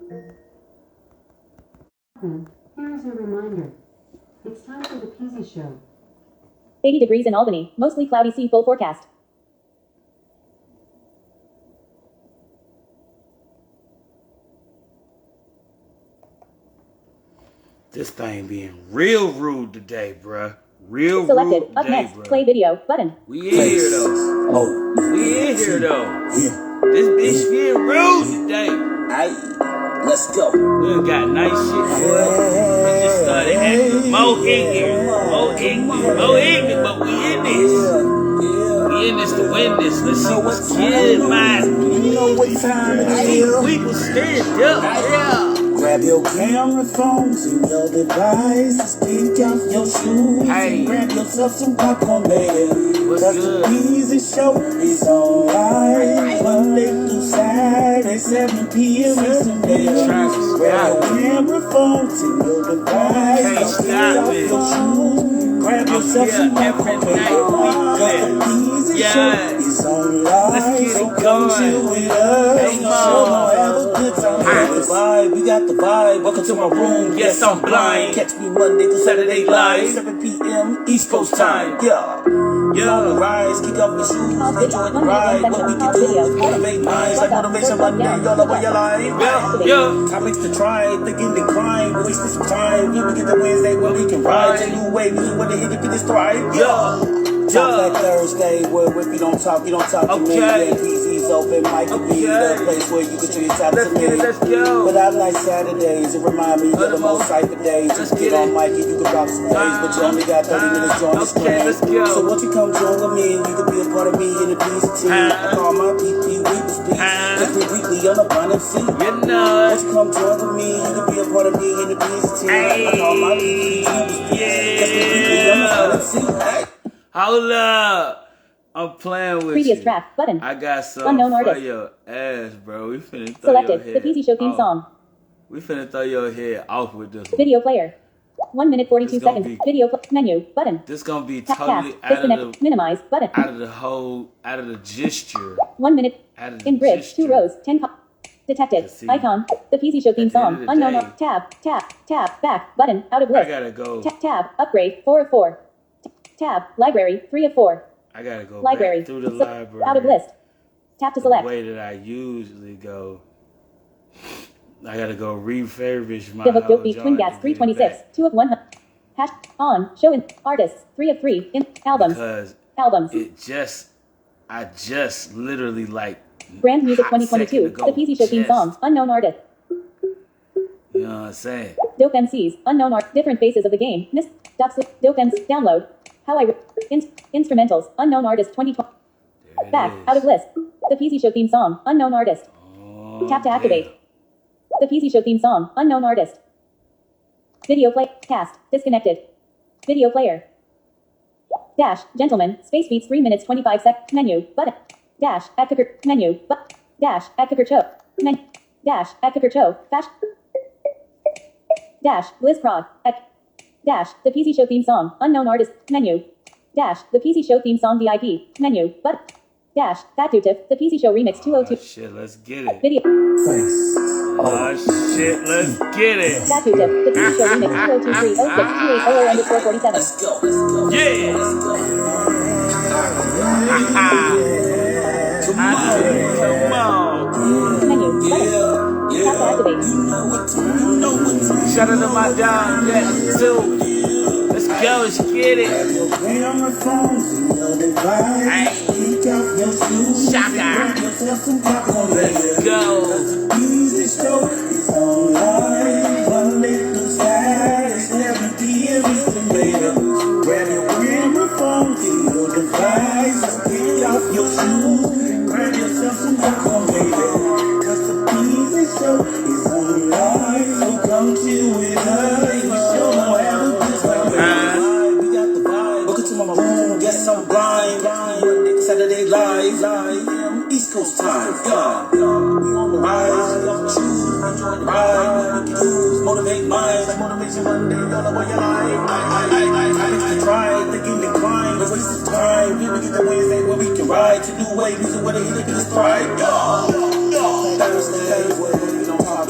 Here's a reminder. It's time for the Peasy Show. 80 degrees in Albany, mostly cloudy, see full forecast. This thing being real rude today, bruh. Real Selected. rude Up today, next, bruh. play video button. We in here though. Oh, We in here though. yeah. This bitch being rude today. Aight, let's go. We done got nice shit. We just started acting more ignorant, but we in this. We in this to win this. Let's see what's good, man. You know what time it is. We will stand up, yeah. Grab your camera phones and your devices. Take off your shoes and grab yourself some popcorn, baby. What's Cause good? the Peasy Show is online. Monday through Saturday, 7 p.m. Eastern Daylight. Grab your camera phones and your devices. Take off your shoes. Grab yourself some popcorn, baby. Cause the Peasy Show is online. Let's get So it come going. chill with us. Come Show on. have a good time. We got the vibe, we got the vibe. Welcome to my room. Yes, I'm blind. Catch me Monday through Saturday live, 7 p.m. East Coast time. Yeah. On the rise, kick off your shoes, enjoy the ride. What we can do is motivate minds like Motivation Monday. Y'all know where your life. Yeah. Topics to try, thinking and crying, wasting some time. Here we get the Wednesday where we can ride. A new way, music where the hit it is thrive. Yeah. Talk like Thursday, where if you don't talk, you to me. Yeah, PC's open, mic could be the place where you get your talent to me. Let's go. But I like Saturdays, it remind me of the most cypher days. Just get on mic and you can rock some days, but you only got 30 minutes on the screen. Let's go. So won't you come join with me and you can be a part of me in the Peasy team. I call my PP, we was peace. Every weekly on the Bun MC. You know Won't you come join with me, you can be a part of me in the Peasy team. I call my PP, we was peace. Every weekly on the Bun MC. Hey. Hold up. I'm playing with Previous you. track button. I got some Unknown for artist. your ass, bro. We finna throw Selected. your head The Peasy Show theme off. song. We finna throw your head off with this one. Video player. 1 minute 42 It's gonna seconds. be- Video menu button. This gonna be Tap totally cast. out of Disconnect. the Minimize button. out of the gesture. 1 minute. Out of the In grid. gesture. 2 rows. 10. Detected. See, Icon. The Peasy Show theme at the end song. of the Unknown. day- Tab. Back button. Out of I list. gotta go. Tab. Upgrade. 4 of 4. Tab. Library. 3 of 4. I gotta go Library. back through the library. Out of list. Tap to The select. way that I usually go. I gotta go refurbish my Divock whole Dope Beat joint Twin to Gas get it 326. back. 2 of 100. Hash on. Show in artists. 3 of 3. In albums. Because Albums. I just literally like Brand Music hot 2022. second ago The Peasy Show theme just- song. Unknown artist. You know what I'm saying? Dope MCs. Unknown art. Different faces of the game. Miss. Dope MC. Download. How I. Instrumentals. Unknown artist 2020. There it Back. is. Out of list. The Peasy Show theme song. Unknown artist. Oh, Tap to damn. activate. The Peasy Show theme song. Unknown artist. Video play. Cast. Disconnected. Video player. Dash. Gentlemen. Space beats 3 minutes 25 sec. Menu. Button. Dash. At cooker. Menu. Dash. At cooker show. Dash. At cooker show. Fash. Dash. Liz Prod. At. Dash. The Peasy Show theme song. Unknown artist. Menu. Dash. The Peasy Show theme song VIP. Menu. Dash. Fat Tip. The Peasy Show remix Oh 202. shit, let's get it. Video. Oh shit, let's get it. Fat Tip. The Peasy Show remix 202306280_47. Let's go. Yeah. Come on. Menu. Button. Tap to activate. Shout out to my dog, yeah, too. Let's go, let's get it. Shaka. Let's go. Peasy Show is online. Monday through Saturday, 7 p.m. Eastern Daylight. Grab your camera phone, get your device, take off your shoes, grab yourself some popcorn, baby. Cause the Peasy Show is online. So come chill with us. Show no have a good time. We got the vibe. Welcome to my room. Yes, I'm blind. Monday, Saturday live. East Coast time. Yeah. We on the rise. We off the shoes. Enjoy the ride. We can use motivate minds. Like Motivation Monday. Y'all know where your life. I to try. Thinking and climb. We're wasting time. Here we get the Wednesday where we can ride. To new way. Music where the hit it is thrive. Thursday. Where we don't talk.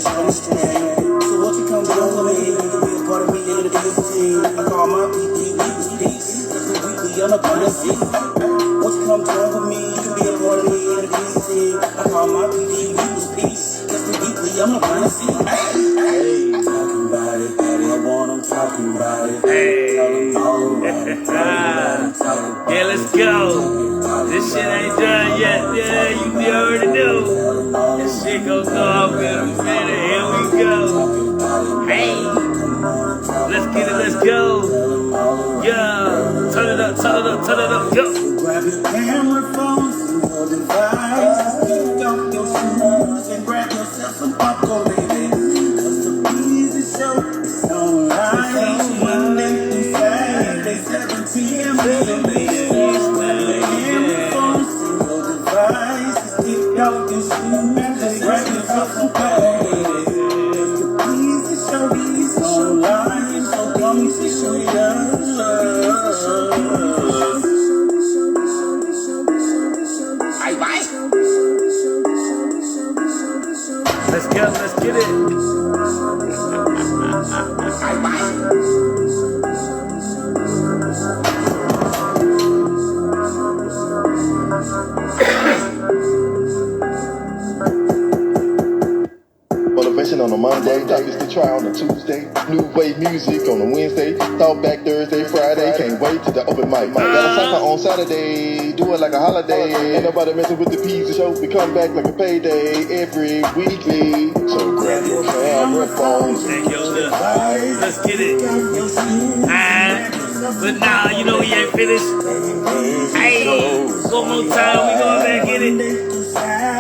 just understand. So what you come down with me? You can be a part of me in the team. I call my PP, we was peace. Cause the weekly, I'm a part of C. Won't you come down with me? You can be a part of me in the team. I call my PP, we was peace. Cause the weekly, I'm a part of C. Hey, talking about it, baby. I want them talking about it. Hey. Tell them all about it. Yeah, let's go. This shit ain't done yet. Yeah, you already know. This shit gon' go off in a minute. Here we go. Hey, let's get it. Let's go. Yeah, turn it up, turn it up, turn it up. Go. Grab your camera phones and your device. Kick off your shoes and grab yourself some popcorn, baby. Cause the easy show is online. Monday through Saturday, 7 p.m. baby. Grab your camera phones and your device. Kick off your shoes and grab yourself some popcorn, baby. Cause the easy show is online. So come show your love. Let's go, let's get it. Motivation on a Monday, topics to try on a Tuesday, new wave music on a Wednesday, thought back Thursday, Friday, can't wait to the open mic. Got a cycle on Saturday, do it like a holiday. Ain't nobody messing with the P's, the show we come back like a payday every weekly. So grab your camera phones and your device. Let's get it. But nah, you know we ain't finished. Hey, one more time, we going back in it.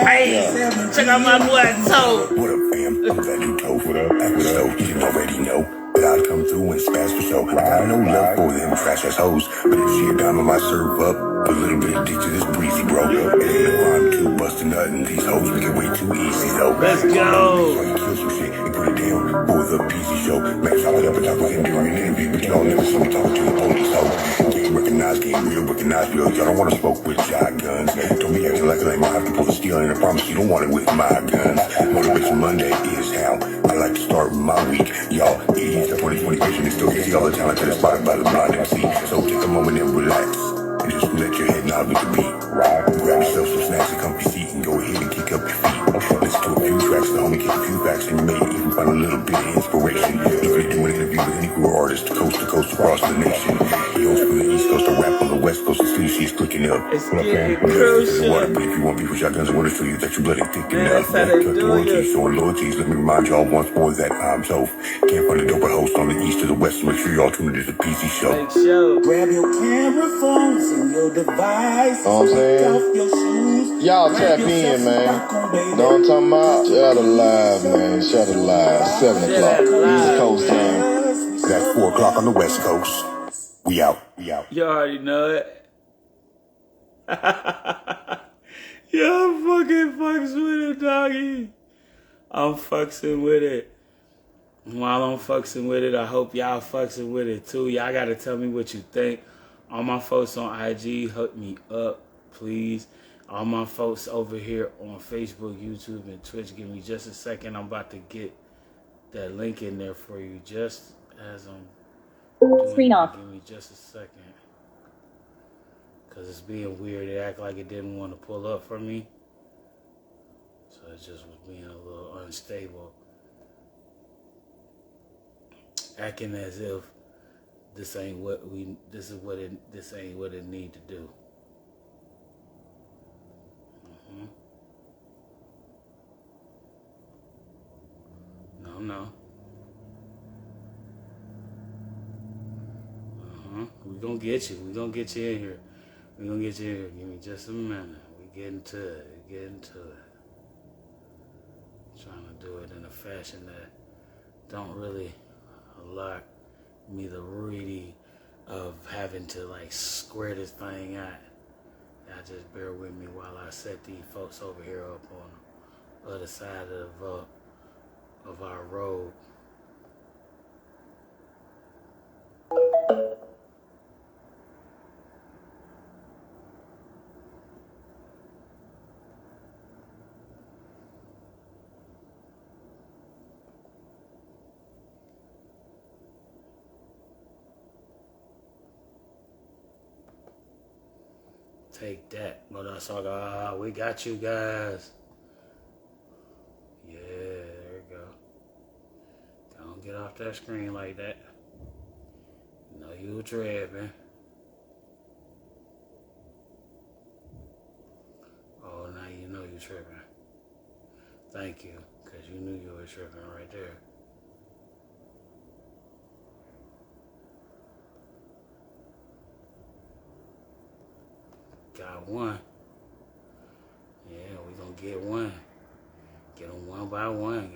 Hey, check out my boy Toe. What up, fam? I'm glad you told. What up? Act as though you didn't already know that I'd come through and spaz for show. I got no love for them trash ass hoes, but if she a dime, I might serve up a little bit of dick to this breezy, bro. It ain't no rhyme to busting nothing. These hoes make it way too easy, though. Let's go. So you kill some shit and put it down for the PC show. Make chop it up and talk about him during an interview, but y'all never saw me talking to the police, ho. Game recognized, game real, recognized real. Y'all don't want to smoke with shotguns. Don't be acting like a lame. I have to pull a steal, and I promise you don't want it with my guns. Motivation Monday is how I like to start my week. Y'all, it's the 2020 vision. It's still see all the talent that is spotted by the blind MC. So take a moment and relax. And just let your head nod with the beat. Grab yourself some snacks and comfy seat and go ahead and kick up your feet. Listen to a few tracks, the homie kick a few facts, and you may even find a little bit of inspiration. If they do an interview with any cool artist, coast to coast across the nation. He goes from the East Coast to rap on the West Coast, and still she's clicking up. It's What up, fam? getting crucial. Water, but if you want beef with shotguns, I want to show you that your blood ain't thick Man, enough. that's how they Cut the do royalties, it. showing loyalties. Let me remind y'all once more that I'm Toph. Can't find a doper host on the East or the West, so make sure y'all tune into the PC show. Make sure. Grab your camera phones and your device. Know what I'm saying? Take off your shoes. Y'all Grab tap in, yourself some man. popcorn, baby. Know what I'm talking about? Shout alive, man. Shout alive. 7 o'clock. East Coast time. That's 4 o'clock on the West Coast. We out. We out. You already know it. Y'all fucking fucks with it, doggy. I'm fucking with it. While I'm fucking with it, I hope y'all fucking with it too. Y'all gotta tell me what you think. All my folks on IG, hook me up, please. All my folks over here on Facebook, YouTube, and Twitch, give me just a second. I'm about to get that link in there for you just as I'm doing Screen it. off. Give me just a second. Because it's being weird. It act like it didn't want to pull up for me. So it just was being a little unstable. Acting as if this ain't what it need to do. No. We gonna get you. We gonna get you in here. We gonna get you in here. Give me just a minute. We getting to it. We getting to it. Trying to do it in a fashion that don't really allow me the reading of having to like square this thing out. Y'all just bear with me while I set these folks over here up on the other side of our road. Take that, Motherfucker. We got you guys. Yeah, there we go. Don't get off that screen like that. No, you tripping. Oh, now you know you tripping. Thank you, because you knew you were tripping right there. Got one. Yeah, we gonna get one. Get them one by one.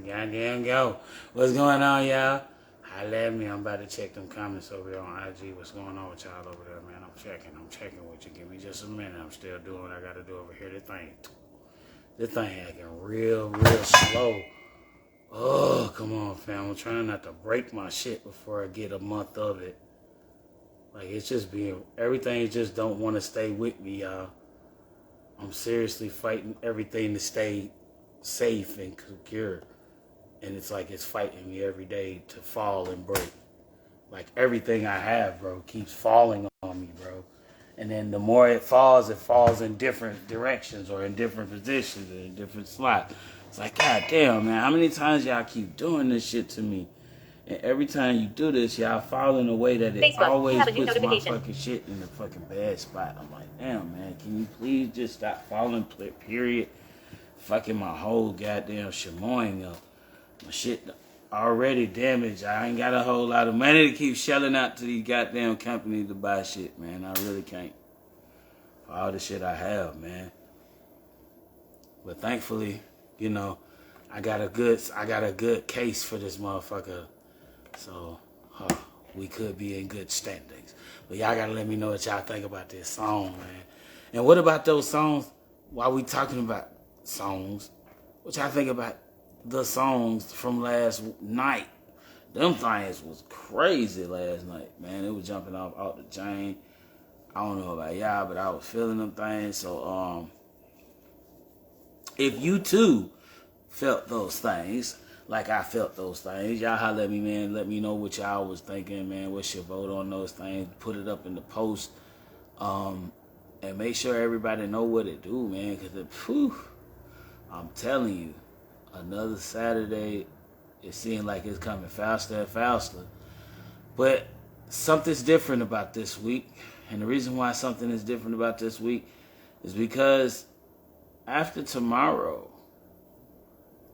Goddamn go. What's going on, y'all? Holla at me. I'm about to check them comments over there on IG. What's going on with y'all over there, man? I'm checking with you. Give me just a minute. I'm still doing what I gotta do over here. This thing acting real slow. Oh, come on, fam. I'm trying not to break my shit before I get a month of it. Like, it's just everything just don't want to stay with me, y'all. I'm seriously fighting everything to stay safe and secure. And it's like it's fighting me every day to fall and break. Like, everything I have, bro, keeps falling on me, bro. And then the more it falls in different directions or in different positions or in different slots. It's like, God damn, man, how many times y'all keep doing this shit to me? And every time you do this, y'all fall in a way that it Facebook, always puts my fucking shit in the fucking bad spot. I'm like, damn, man, can you please just stop falling, period? Fucking my whole goddamn shamoing up. My shit already damaged. I ain't got a whole lot of money to keep shelling out to these goddamn companies to buy shit, man. I really can't. For all the shit I have, man. But thankfully, you know, I got a good case for this motherfucker. So, we could be in good standings. But y'all gotta let me know what y'all think about this song, man. And what about those songs? While we talking about songs, what y'all think about the songs from last night? Them things was crazy last night, man. It was jumping off the chain. I don't know about y'all, but I was feeling them things. So, if you too felt those things, like I felt those things, y'all holler at me, man. Let me know what y'all was thinking, man. What's your vote on those things? Put it up in the post. And make sure everybody know what it do, man. Because, I'm telling you, another Saturday, it seems like it's coming faster and faster. But something's different about this week. And the reason why something is different about this week is because after tomorrow,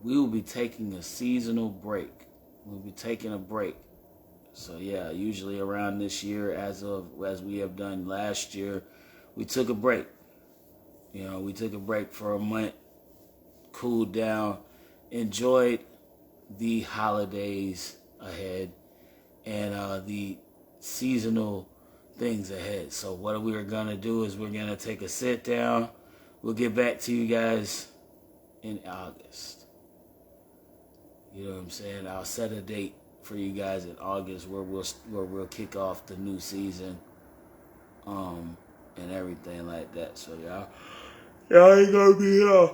we will be taking a seasonal break. We'll be taking a break. So yeah, usually around this year, as we have done last year, we took a break. You know, we took a break for a month, cooled down, enjoyed the holidays ahead and the seasonal things ahead. So what we are gonna do is we're gonna take a sit down. We'll get back to you guys in August. You know what I'm saying? I'll set a date for you guys in August where we'll kick off the new season, and everything like that. So y'all ain't gonna be here.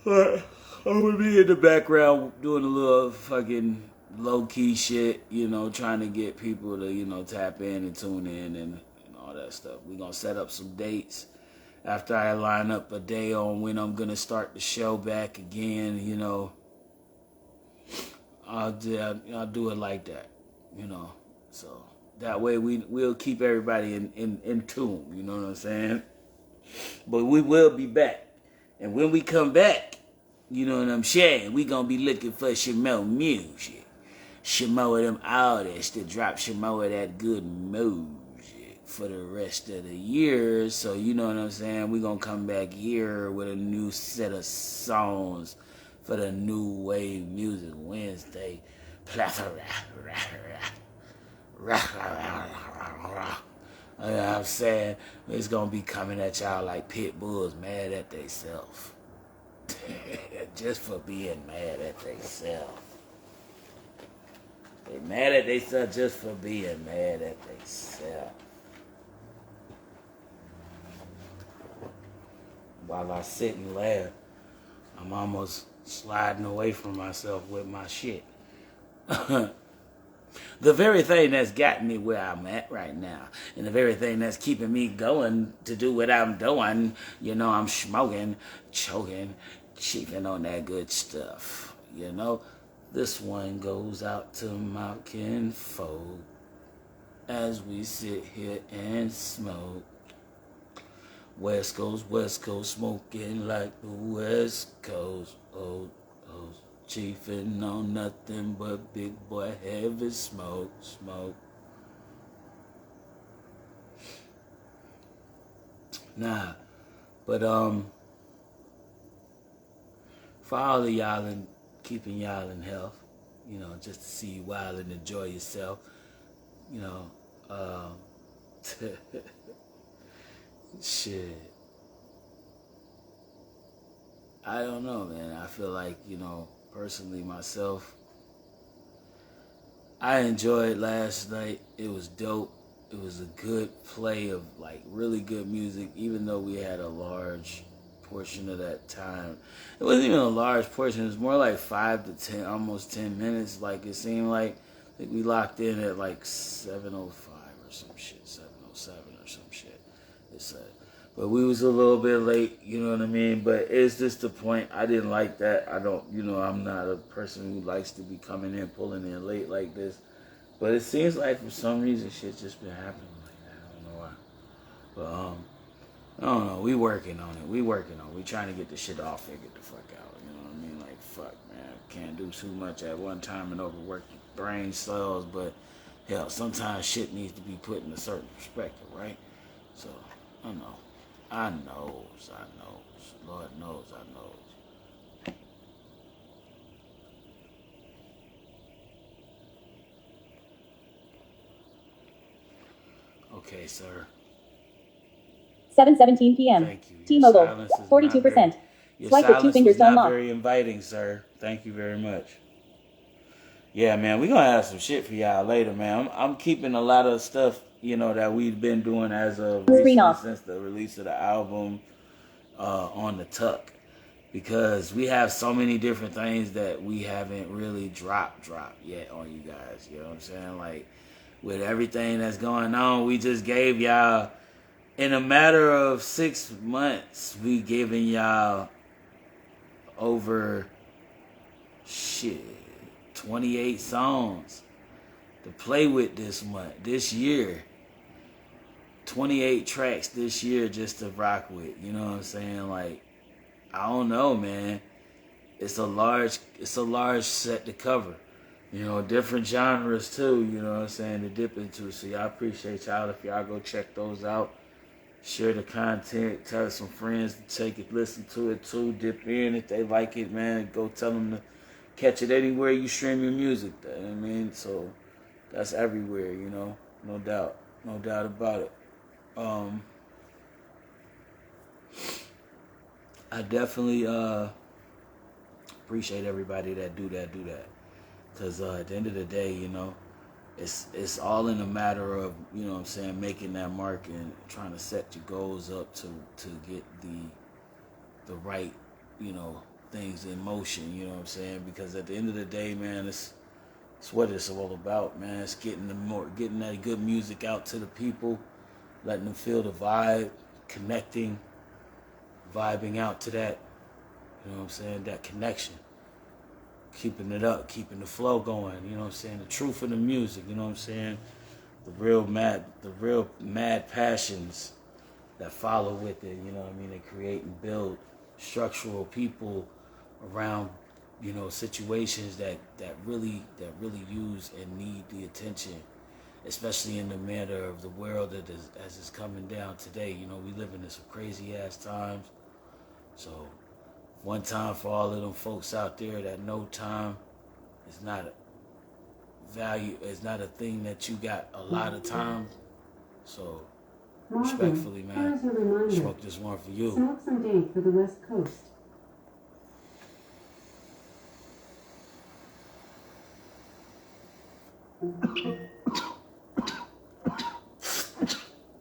But I'm gonna be in the background doing a little fucking low key shit, you know, trying to get people to, you know, tap in and tune in and all that stuff. We're gonna set up some dates after I line up a day on when I'm gonna start the show back again, you know. I'll do it like that, you know. So that way we'll keep everybody in tune, you know what I'm saying? But we will be back. And when we come back, you know what I'm saying, we gonna be looking for some more music. Some more of them artists to drop some more of that good music for the rest of the year. So you know what I'm saying, we gonna come back here with a new set of songs for the New Wave Music Wednesday. You know what I'm saying? It's gonna be coming at y'all like pit bulls mad at theyself. Just for being mad at theyself. They mad at theyself just for being mad at theyself. While I sit and laugh, I'm almost sliding away from myself with my shit. The very thing that's got me where I'm at right now, and the very thing that's keeping me going to do what I'm doing, you know, I'm smoking, choking, chiefing on that good stuff, you know. This one goes out to my kinfolk as we sit here and smoke. West Coast, smoking like the West Coast. Oh, chiefing on nothing but big boy heavy smoke. Nah, but for all of y'all and keeping y'all in health, you know, just to see you wild and enjoy yourself, you know, shit. I don't know, man. I feel like, you know, personally myself, I enjoyed last night. It was dope. It was a good play of like really good music, even though we had a large portion of that time. It wasn't even a large portion. It was more like 5 to 10, almost 10 minutes. Like it seemed like we locked in at like 7:05 or some shit, 7:07 or some shit. It said. But we was a little bit late, you know what I mean? But it's just the point. I didn't like that. I don't, you know, I'm not a person who likes to be coming in, pulling in late like this. But it seems like for some reason shit's just been happening like that. I don't know why. But, I don't know. We working on it. We trying to get the shit off and get the fuck out. You know what I mean? Like, fuck, man. Can't do too much at one time and overwork your brain cells. But, hell, sometimes shit needs to be put in a certain perspective, right? So, I don't know. I knows. Lord knows I knows. Okay, sir. 7:17 p.m. Thank you. Your T-Mobile, silence is not 42%. very- Your Swipe with two silence fingers was to not unlock. very inviting, sir. Thank you very much. Yeah, man, we're gonna have some shit for y'all later, man. I'm keeping a lot of stuff, you know, that we've been doing as of Screen recently off. since the release of the album on the Tuck, because we have so many different things that we haven't really dropped yet on you guys. You know what I'm saying? Like with everything that's going on, we just gave y'all in a matter of 6 months, we giving y'all over 28 songs to play with this year. 28 tracks this year just to rock with. You know what I'm saying? Like, I don't know, man. It's a large set to cover. You know, different genres too, you know what I'm saying, to dip into. So y'all appreciate y'all if y'all go check those out. Share the content, tell some friends to take it, listen to it too, dip in if they like it, man. Go tell them to catch it anywhere you stream your music. You know what I mean? So that's everywhere, you know, no doubt about it. I definitely appreciate everybody that do that. Because at the end of the day, you know, it's all in a matter of, you know what I'm saying, making that mark and trying to set your goals up to get the right, you know, things in motion, you know what I'm saying? Because at the end of the day, man, it's what it's all about, man. It's getting that good music out to the people, letting them feel the vibe, connecting, vibing out to that, you know what I'm saying, that connection. Keeping it up, keeping the flow going, you know what I'm saying, the truth of the music, you know what I'm saying, the real mad passions that follow with it, you know what I mean, they create and build structural people around, you know, situations that really use and need the attention, especially in the manner of the world as it's coming down today. You know, we live in some crazy ass times, so one time for all of them folks out there that no time is not a value, is not a thing that you got a lot of time. So respectfully, man, As a reminder, smoke this one for you. smoke some date for the West Coast.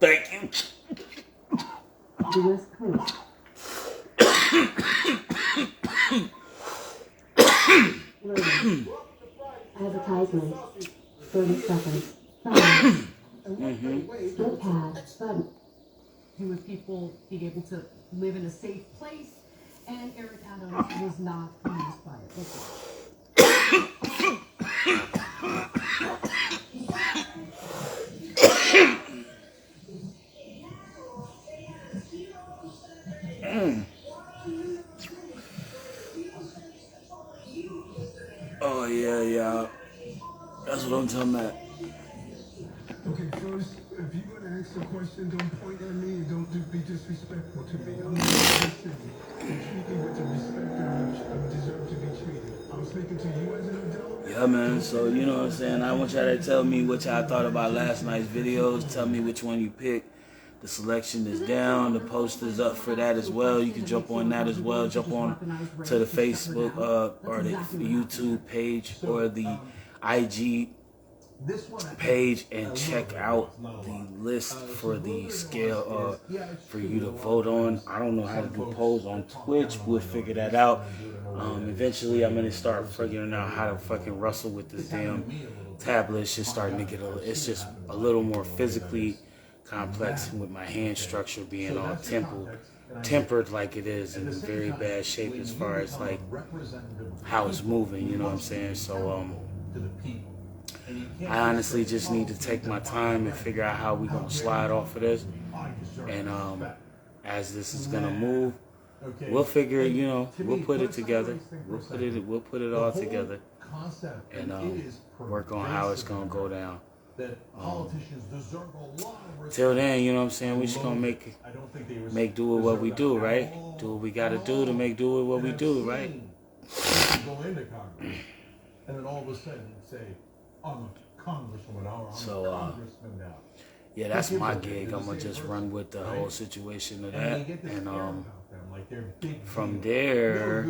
Thank you. The West Coast. Loading. Advertisement. 30 seconds. Time. Skip pad. Button. With people being able to live in a safe place, and Eric Adams was not amused by it. Oh yeah, yeah. That's what I'm talking about. Okay, first, if you're gonna ask a question, don't point at me and don't be disrespectful to me. I'm not listening. Treat me with the respect I deserve to be treated. I'm speaking to you as an adult. Yeah, man. So, you know what I'm saying? I want y'all to tell me what y'all thought about last night's videos. Tell me which one you picked. The selection is down. The post is up for that as well. You can jump on that as well. Jump on to the Facebook or the YouTube page or the IG page and check out the list for the scale for you to vote on. I don't know how to do polls on Twitch. We'll figure that out. Eventually, I'm going to start figuring out how to fucking wrestle with this damn tablet. It's just starting to get it's just a little more physically complex with my hand structure being all tempered like it is in very bad shape as far as like how it's moving, you know what I'm saying? So I honestly just need to take my time and figure out how we gonna slide off of this, and as this is gonna move, we'll figure, you know, we'll put it together, we'll put it all together and work on how it's gonna go down. Till then, you know what I'm saying, we just gonna make do with what we do, right? Do what we gotta do to make do with what we do, right? Go into Congress, and then all of a sudden say, I'm a congresswoman, or I'm a congressman now. Yeah, that's my gig. I'm gonna just run with the whole situation of that, and from there,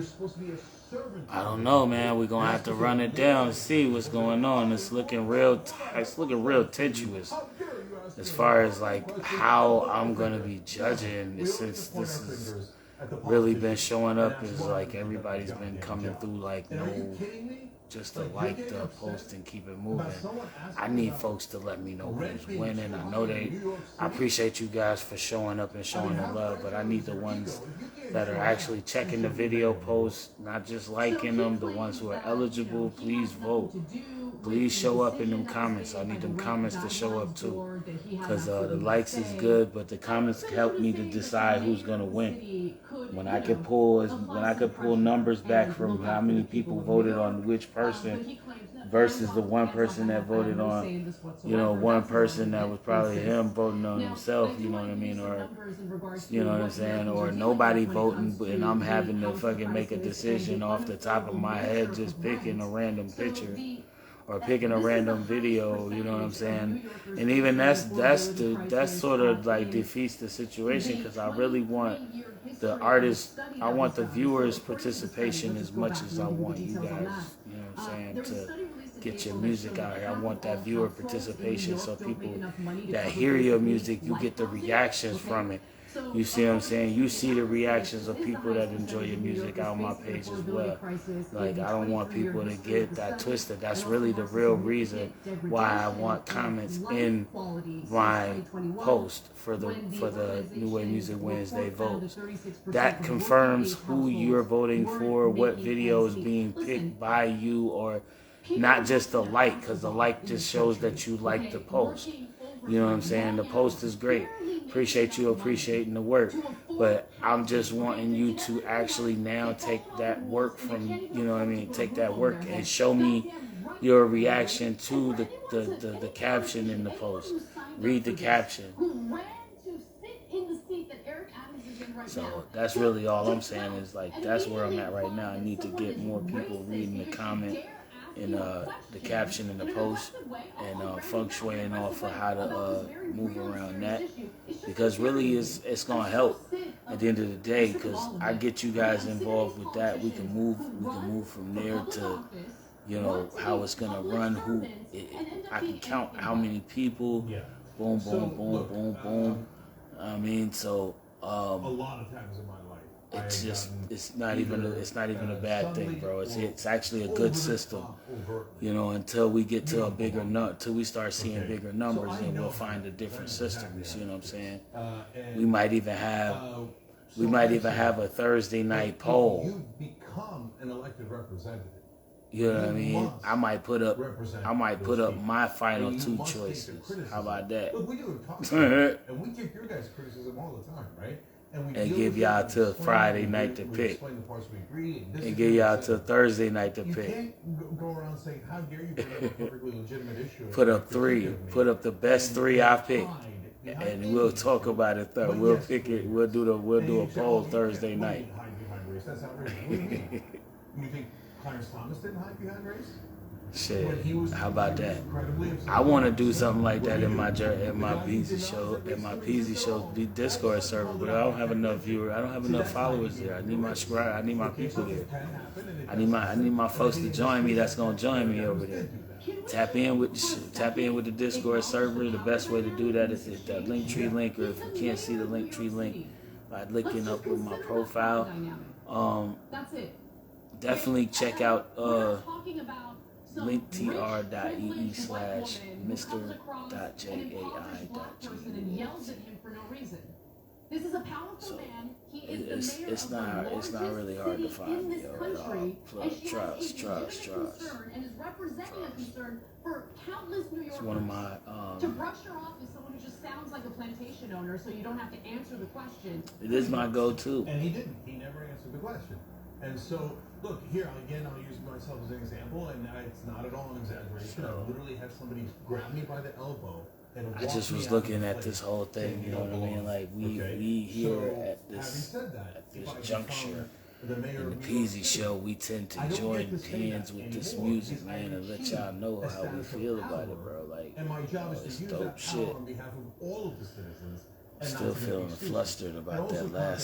I don't know, man. We're gonna have to run it down and see what's going on. It's looking real tenuous as far as like how I'm gonna be judging, since this has really been showing up as like everybody's been coming through like no, just to like the post and keep it moving. I need folks to let me know who's winning. I appreciate you guys for showing up and showing the love, but I need the ones that are actually checking the video posts, not just liking them. The ones who are eligible, please vote. Please show up in them comments. I need them comments to show up too, because the likes is good, but the comments help me to decide who's gonna win. When I could pull numbers back from how many people voted on which person versus the one person that voted on, you know, one person that was probably him voting on himself, you know what I mean, or, you know what I'm saying, or nobody voting, and I'm having to fucking make a decision off the top of my head, just picking a random picture or picking a random video, you know what I'm saying? And even that's sort of like defeats the situation, because I really want the artists, I want the viewers' participation as much as I want you guys, you know what I'm saying, to get your music out here. I want that viewer participation, so people that hear your music, you get the reactions from it. You see what I'm saying? You see the reactions of people that enjoy your music out on my page as well. Like, I don't want people to get that twisted. That's really the real reason why I want comments in my post for the New Wave Music Wednesday votes. That confirms who you're voting for, what video is being picked by you, or not just the like, because the like just shows that you like the post. You know what I'm saying? The post is great. Appreciate you appreciating the work, but I'm just wanting you to actually now take that work from, you know what I mean, take that work and show me your reaction to the caption in the post. Read the caption. So that's really all I'm saying, is like, that's where I'm at right now. I need to get more people reading the comment in the caption in the post, and feng shuiing off of how to move around that, because really it's gonna help at the end of the day, because I get you guys involved with that. We can move from there to, you know, how it's gonna run, I can count how many people, boom. I mean, so a lot of times in my life, it's not even a bad thing, bro. It's actually a good system. You know, until we get to until we start seeing bigger numbers, then we'll find a different system. You see what I'm saying? We might even have a Thursday night poll. You become an elected representative. You know what I mean? I might put up my final two choices. How about that? Look, we do talk and we take your guys' criticism all the time, right? And give y'all till Friday night to pick. And give y'all till Thursday night to pick. You can't go around saying, how dare you bring up a perfectly legitimate issue. Put up the best three I picked. And we'll talk about it. We'll pick it. We'll do a poll Thursday night. That's outrageous. What do you mean? You think Clarence Thomas didn't hide behind race? Shit, how about that? I want to do something like that in my Peasy show Discord server, but I don't have enough viewers. I don't have enough followers there. I need my people there. I need my folks to join me. That's gonna join me over there. Tap in with the Discord server. The best way to do that is hit that Linktree link, or if you can't see the Linktree link, by linking up with my profile. Definitely check out linktr.ee/mr.jai.g. This is a powerful man. He is the mayor it's not really hard to find me, trust. And is representing a concern for countless New Yorkers. It's one of my to brush her off as someone who just sounds like a plantation owner, so you don't have to answer the question. It is my go-to. And he didn't. He never answered the question. And so, look, here, again, I'll use myself as an example, and it's not at all an exaggeration. I literally had somebody grab me by the elbow and I just was looking at this whole thing, you know what I mean? Like, we here at this juncture in the Peasy show, we tend to join hands with this music, man, and let y'all know how we feel about it, bro. Like, it's dope shit. Still feeling flustered about that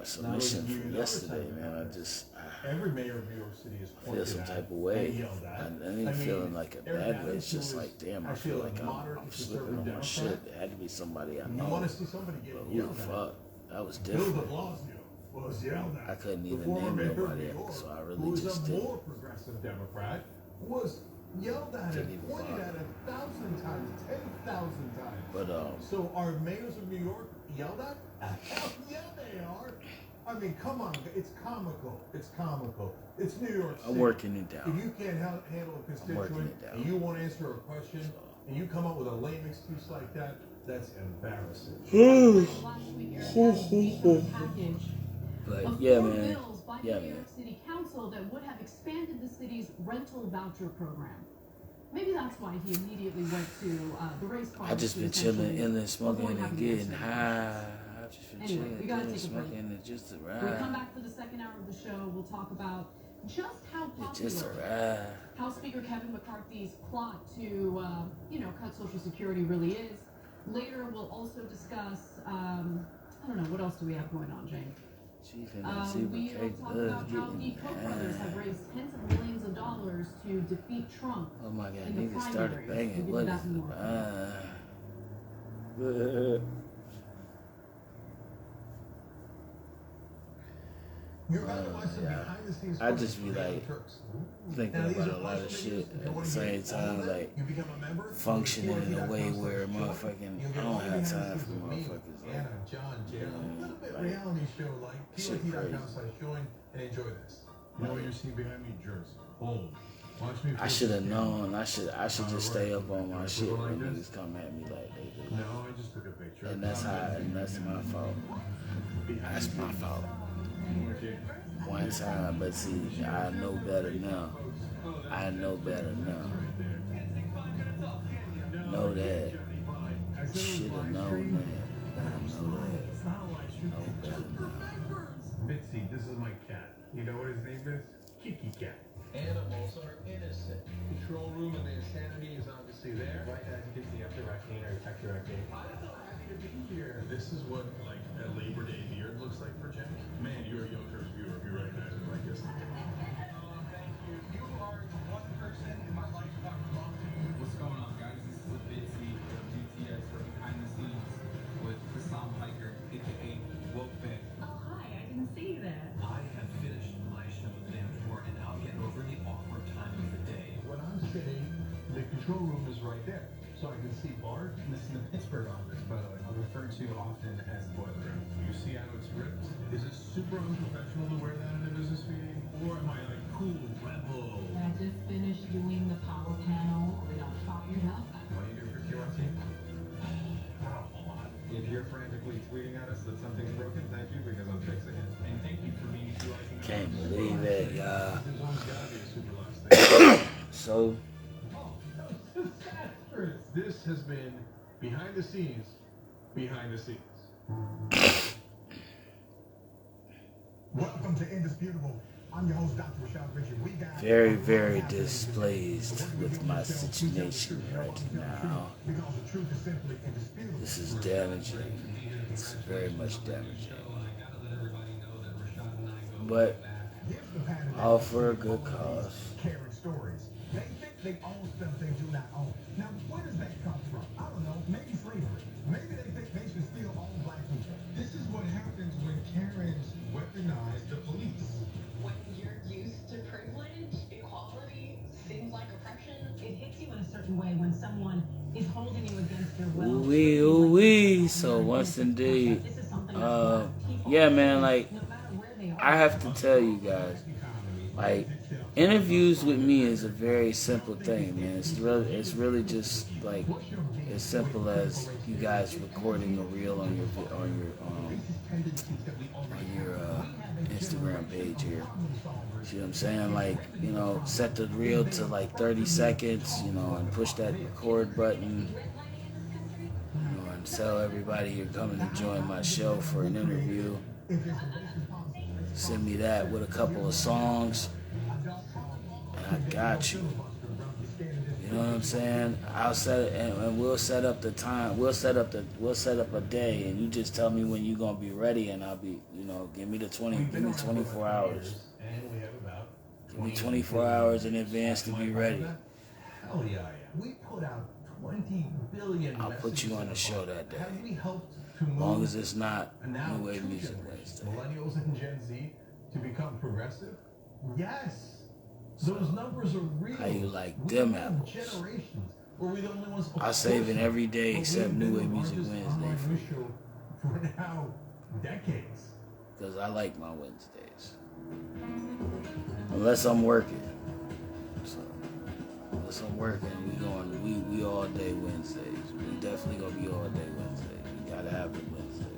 submission from yesterday, man. Every mayor of New York City is feel some type of way. I ain't feeling like a bad way. It's just like, damn, I feel like I'm slipping on my shit. It had to be somebody I know. But who the fuck? That was different. I couldn't even name nobody, so I really just didn't. More progressive Democrat was yelled at and pointed at 1,000 times, 10,000 times. But so are mayors of New York yelled at? Hell yeah, they are. I mean, come on, it's comical. It's New York City. I'm working it down. If you can't handle a constituent and you won't answer a question and you come up with a lame excuse like that, that's embarrassing. But yeah, man. New York City Council that would have expanded the city's rental voucher program. Maybe that's why he immediately went to the race car. I just been chilling, and smoking and getting high. I've just been Anyway, we gotta take a smoking break. and just a When we ride. come back for the second hour of the show, we'll talk about just how Just a popular ride. House Speaker Kevin McCarthy's plot to, cut Social Security really is. Later, we'll also discuss, I don't know, what else do we have going on, Jane? She finna see what We will Kate talk does about how the getting Koch brothers have high. raised tens of millions of dollars to defeat Trump. Oh my God, in the niggas started primaries. banging. We'll What get is to that more. You're about to watch some behind the scenes I just be footage like from Turks. thinking about a lot of shit at the same time, like functioning in a way where motherfucking I don't have time for motherfuckers. Like, Anna, John, Jay, a little bit reality show like shit TLT.com/join and enjoy this. You know what you're seeing behind me, Jersey. Boom. Watch me. I should have known. I should just stay up on my shit when niggas come at me like they do. No, I just took a picture. And that's my fault. That's my fault. One time, but see, I know better now. Know that. Should have known that. I know better now. Mitzi, this is my cat. You know what his name is? Kiki Cat. Animals are innocent. Control room and the insanity is obviously there. Right as you can see after racking or Texas racking. I'm so happy to be here. This is what like a Labor Day beard looks like for Jen. Man, you're a Yonkers viewer if you recognize it like this. Thank you. You are one person in my life that I belong to. What's going on, guys? This is with Bitsy from GTS for Behind the Scenes with Hassan Piker, aka Woke Ben. Oh, hi, I didn't see you control room is right there. So I can see Bart. And this is the Pittsburgh office, by the way. I'll refer to often as the boiler room. You see how it's ripped? Is it super unprofessional to wear that in a business meeting? Or am I like cool, rebel? I just finished doing the power panel. We got fired up. What do you do for QRT? Not a whole lot. If you're frantically tweeting at us that something's broken, thank you, because I'm fixing it. And thank you for being utilizing. Can't believe it, y'all. There's always gotta be a super last thing. So, Oh, disastrous. This has been behind the scenes. Welcome to Indisputable. I'm your host, Dr. Rashad Richard. We got very, very displeased with my situation right now. because the truth is simply indisputable. This is damaging. It's very much damaging. But all for a good cause. Caring stories. They think they own stuff they do not own. Now, where does that come from? I don't know. Maybe slavery. Maybe they think they should still own black people. This is what happens when Karens weaponize the police. When you're used to privilege, equality seems like oppression. It hits you in a certain way when someone is holding you against your will. Ooh-wee, ooh-wee. So once indeed, yeah, man, like, I have to tell you guys, like, interviews with me is a very simple thing, man. It's really just like as simple as you guys recording a reel on your Instagram page here. See what I'm saying? Like, you know, set the reel to like 30 seconds, you know, and push that record button, you know, and tell everybody you're coming to join my show for an interview. Send me that with a couple of songs, and I got you. You know what I'm saying? I'll set it, and we'll set up the time. We'll set up a day, and you just tell me when you're gonna be ready, and I'll be, you know, give me 24 hours. And we have about Give me 24 hours in advance to be ready. Hell yeah. We put out 20 billion. I'll put you on the show that day. Have we helped to As move long as it's not now New Wave two Music generations, Wednesday. millennials and Gen Z, to become progressive? Yes. Those numbers are real. How you like We them have apples? generations where we're the only ones. I save it every day But except we've New been Wave the Music largest Wednesday online news show for now decades. because I like my Wednesdays. Unless I'm working. So, unless I'm working, we all day Wednesdays. We definitely gonna be all day Wednesdays. We gotta have it Wednesdays.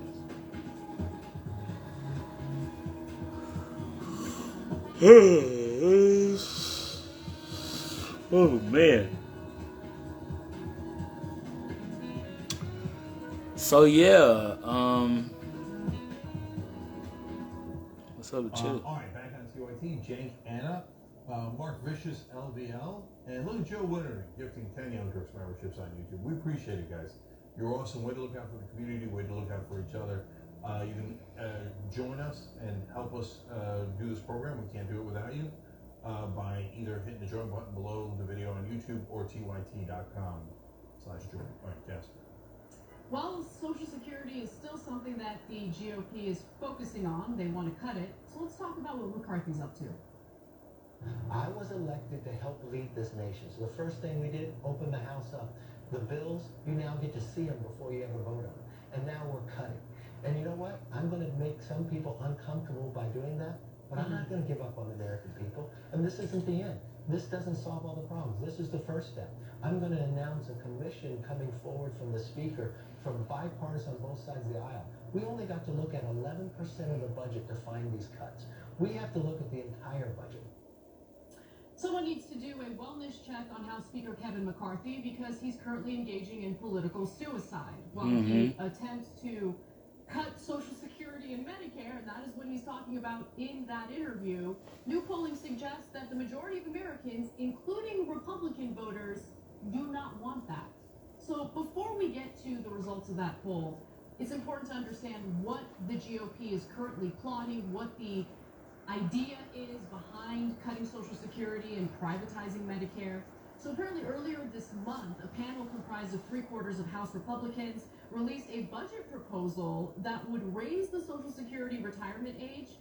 Oh man. So yeah, what's up with you? All right, back on TYT. Jank Anna, Mark Vicious LVL, and look at Joe Winter gifting 10 Young Turks memberships on YouTube. We appreciate it, guys. You're awesome. Way to look out for the community. Way to look out for each other. You can join us and help us do this program. We can't do it without you by either hitting the join button below the video on YouTube or tyt.com/join. All right, Jasper. Well, Social Security is still something that the GOP is focusing on. They want to cut it. So let's talk about what McCarthy's up to. I was elected to help lead this nation. So the first thing we did, open the House up. The bills, you now get to see them before you ever vote on them. And now we're cutting. And you know what? I'm going to make some people uncomfortable by doing that, but I'm not going to give up on the American people. And this isn't the end. This doesn't solve all the problems. This is the first step. I'm going to announce a commission coming forward from the Speaker from bipartisan on both sides of the aisle. We only got to look at 11% of the budget to find these cuts. We have to look at the entire budget. Someone needs to do a wellness check on House Speaker Kevin McCarthy because he's currently engaging in political suicide while he attempts to cut Social Security and Medicare, and that is what he's talking about in that interview. New polling suggests that the majority of Americans, including Republican voters, do not want that. So before we get to the results of that poll, it's important to understand what the GOP is currently plotting, what the idea is behind cutting Social Security and privatizing Medicare. So apparently earlier this month, a panel comprised of 3/4 of House Republicans released a budget proposal that would raise the Social Security retirement age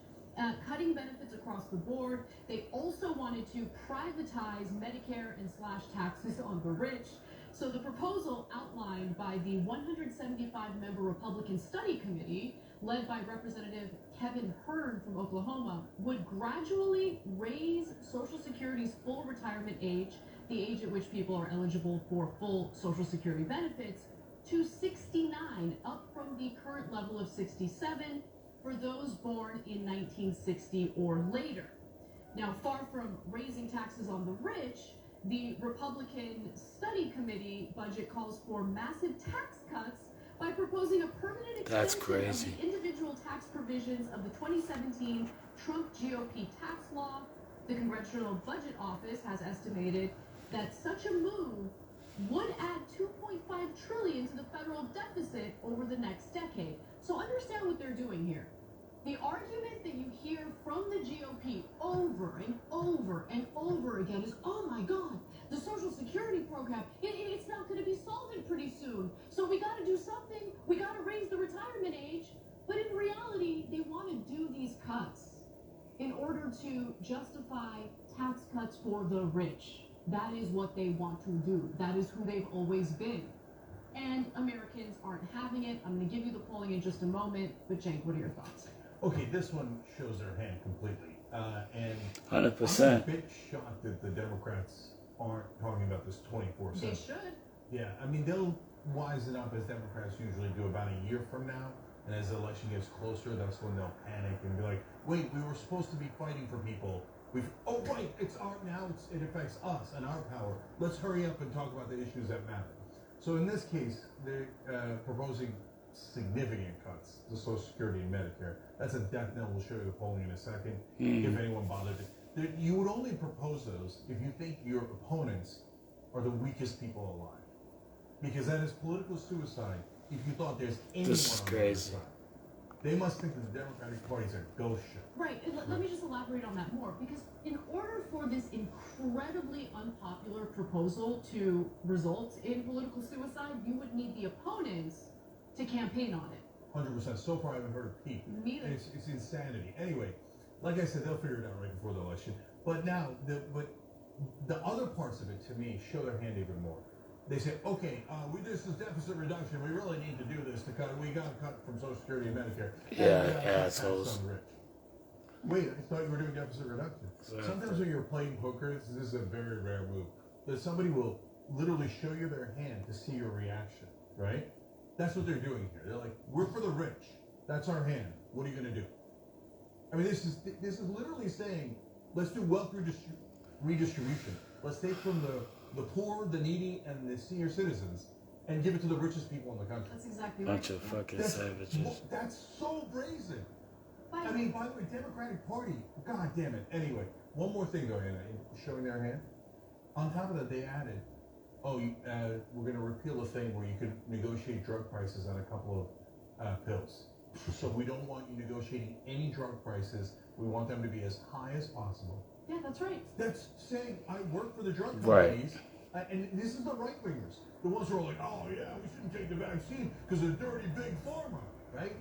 cutting benefits across the board. They also wanted to privatize Medicare and slash taxes on the rich. So the proposal outlined by the 175-member Republican Study Committee, led by Representative Kevin Hern from Oklahoma, would gradually raise Social Security's full retirement age, the age at which people are eligible for full Social Security benefits, to 69, up from the current level of 67 for those born in 1960 or later. Now, far from raising taxes on the rich, the Republican Study Committee budget calls for massive tax cuts by proposing a permanent extension of the individual tax provisions of the 2017 Trump GOP tax law. The Congressional Budget Office has estimated that such a move would add $2.5 trillion to the federal deficit over the next decade. So understand what they're doing here. The argument that you hear from the GOP over and over and over again is, oh my God, the Social Security program, it's not going to be solvent pretty soon. So we got to do something. We got to raise the retirement age. But in reality, they want to do these cuts in order to justify tax cuts for the rich. That is what they want to do. That is who they've always been. And Americans aren't having it. I'm going to give you the polling in just a moment. But Cenk, what are your thoughts? Okay, this one shows their hand completely. And 100%. I'm a bit shocked that the Democrats aren't talking about this 24/7. They should. Yeah, I mean, they'll wisen up as Democrats usually do about a year from now. And as the election gets closer, that's when they'll panic and be like, wait, we were supposed to be fighting for people. Oh, right, it affects us and our power. Let's hurry up and talk about the issues that matter. So in this case, they're proposing significant cuts to Social Security and Medicare. That's a death knell. We'll show you the polling in a second, if anyone bothered to. You would only propose those if you think your opponents are the weakest people alive. Because that is political suicide if you thought there's anyone This is on the other crazy. side. They must think that the Democratic Party's a ghost ship. Right, and let me just elaborate on that more, because in order for this incredibly unpopular proposal to result in political suicide, you would need the opponents to campaign on it. 100%. So far, I haven't heard a peep. Me neither. It's insanity. Anyway, like I said, they'll figure it out right before the election. But now, the other parts of it, to me, show their hand even more. They say, okay, this is deficit reduction. We really need to do this to cut. We got to cut from Social Security and Medicare. Yeah, and assholes. Wait, I thought you were doing deficit reduction. Exactly. Sometimes when you're playing poker, this is a very rare move. That somebody will literally show you their hand to see your reaction, right? That's what they're doing here. They're like, we're for the rich. That's our hand. What are you going to do? I mean, this is literally saying, let's do wealth redistribution. Let's take from the poor, the needy, and the senior citizens and give it to the richest people in the country. That's exactly right. Bunch of fucking savages. That's so brazen. I mean, by the way, Democratic Party, god damn it. Anyway, one more thing though, Anna, showing their hand. On top of that, they added, we're going to repeal a thing where you could negotiate drug prices on a couple of pills. So we don't want you negotiating any drug prices. We want them to be as high as possible. Yeah, that's right. That's saying I work for the drug Right. companies, and this is the right wingers, the ones who are like, oh yeah, we shouldn't take the vaccine because of dirty big pharma, right?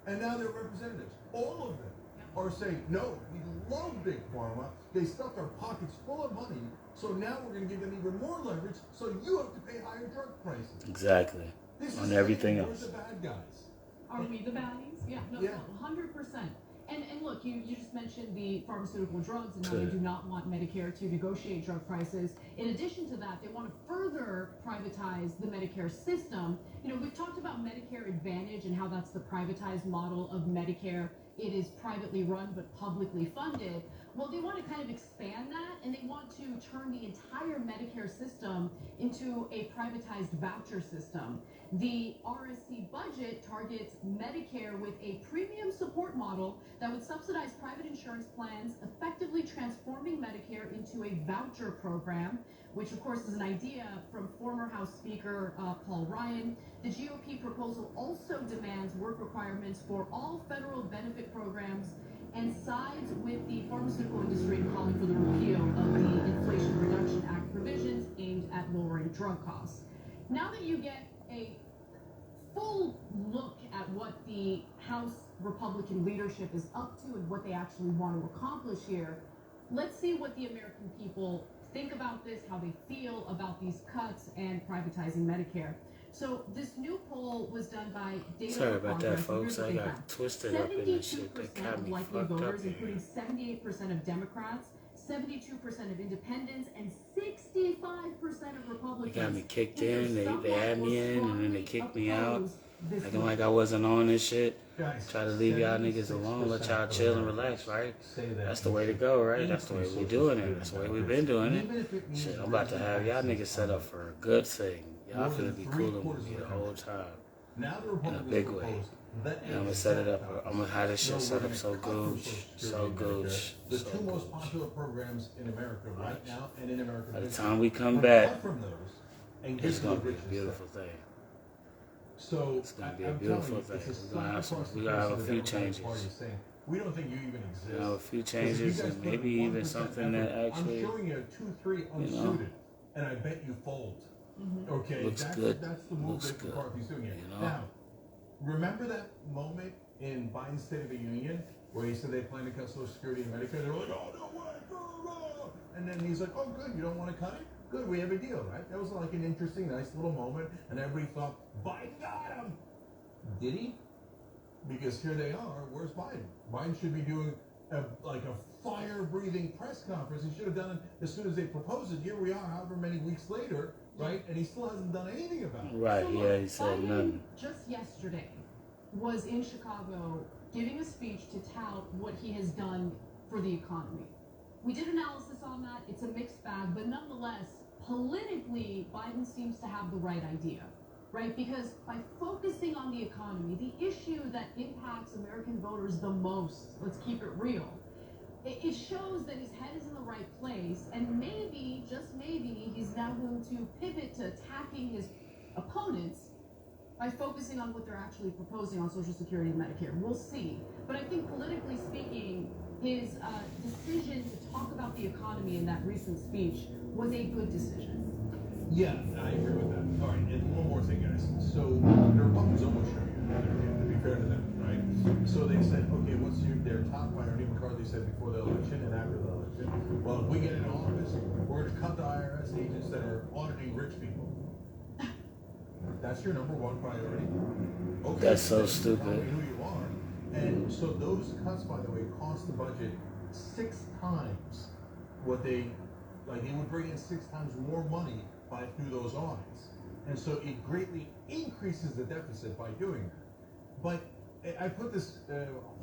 And now they're representatives. All of them are saying, no, we love big pharma. They stuffed our pockets full of money, so now we're going to give them even more leverage. So you have to pay higher drug prices. Exactly. This On is everything saying else. We're the bad guys. Are we the baddies? Yeah, no, 100%. And look, you just mentioned the pharmaceutical drugs and how they do not want Medicare to negotiate drug prices. In addition to that, they want to further privatize the Medicare system. You know, we've talked about Medicare Advantage and how that's the privatized model of Medicare. It is privately run but publicly funded. Well, they want to kind of expand that, and they want to turn the entire Medicare system into a privatized voucher system. The RSC budget targets Medicare with a premium support model that would subsidize private insurance plans, effectively transforming Medicare into a voucher program, which of course is an idea from former House Speaker Paul Ryan. The GOP proposal also demands work requirements for all federal benefit programs and sides with the pharmaceutical industry in calling for the repeal of the Inflation Reduction Act provisions aimed at lowering drug costs. Now that you get a full look at what the House Republican leadership is up to and what they actually want to accomplish here, let's see what the American people think about this, how they feel about these cuts and privatizing Medicare. So this new poll was done by Data Sorry about that, Progress. folks. Here's what I they got found. twisted up in this shit. That 72% got of me likely fucked up voters, here. including 78% of Democrats, 72% of independents, and 65% of Republicans. They got me kicked either in, they somewhat had or me in, and then they strongly kicked me out. oppose this Acting move. like I wasn't on this shit. Guys, Try to leave y'all niggas alone, let y'all chill and relax, right? That's the way to go, right? That's the way we doing it. That's the way we've been doing it. Shit, I'm about to have y'all niggas set up for a good thing. Y'all finna be cooling with me the whole time. Now the In a Republicans big way. propose the And I'm gonna set it up. I'm gonna have this shit set up so gooch. So gooch. The So two most gooch. popular programs in America right now and in America. By the history. time we come But back, cut from those and it's give gonna the be a rich beautiful instead. thing. So It's gonna be I'm a beautiful telling you, thing. it's a We're gonna have some. slap across We the gotta face have of a the few Democratic changes. Party saying, we don't think you even exist. You know, a few Because if you changes, guys and put maybe even 1% something that effort, actually, I'm showing you a 2-3 unsuited, and I bet you fold. Okay, Looks that's, good. that's the move Looks that good. McCarthy's doing here. You know? Now, remember that moment in Biden's State of the Union where he said they plan to cut Social Security and Medicare? They're like, oh, no way, blah. And then he's like, oh, good, you don't want to cut it? Good, we have a deal, right? That was like an interesting, nice little moment, and everybody thought, Biden got him. Did he? Because here they are. Where's Biden? Biden should be doing a fire-breathing press conference. He should have done it as soon as they proposed it. Here we are, however many weeks later, right? And he still hasn't done anything about it. right? So Yeah, look, he said Biden nothing. just yesterday was in Chicago giving a speech to tout what he has done for the economy. We did analysis on that. It's a mixed bag, but nonetheless, politically, Biden seems to have the right idea, right? Because by focusing on the economy, the issue that impacts American voters the most, let's keep it real, it shows that his head is in the right place, and maybe, just maybe, he's now going to pivot to attacking his opponents by focusing on what they're actually proposing on Social Security and Medicare. We'll see. But I think politically speaking, his decision to talk about the economy in that recent speech was a good decision. Yeah, I agree with that. All right, and one more thing, guys. So the Republicans almost showed you, to be fair to them, right? So they said, okay, what's their top priority? McCarthy said before the election and after the election. Well, if we get into office, we're going to cut the IRS agents that are auditing rich people. That's your number one priority. Okay, That's so then stupid. tell me who you are. And so those cuts, by the way, cost the budget 6 times what they would bring in 6 times more money through those audits. And so it greatly increases the deficit by doing that. But I put this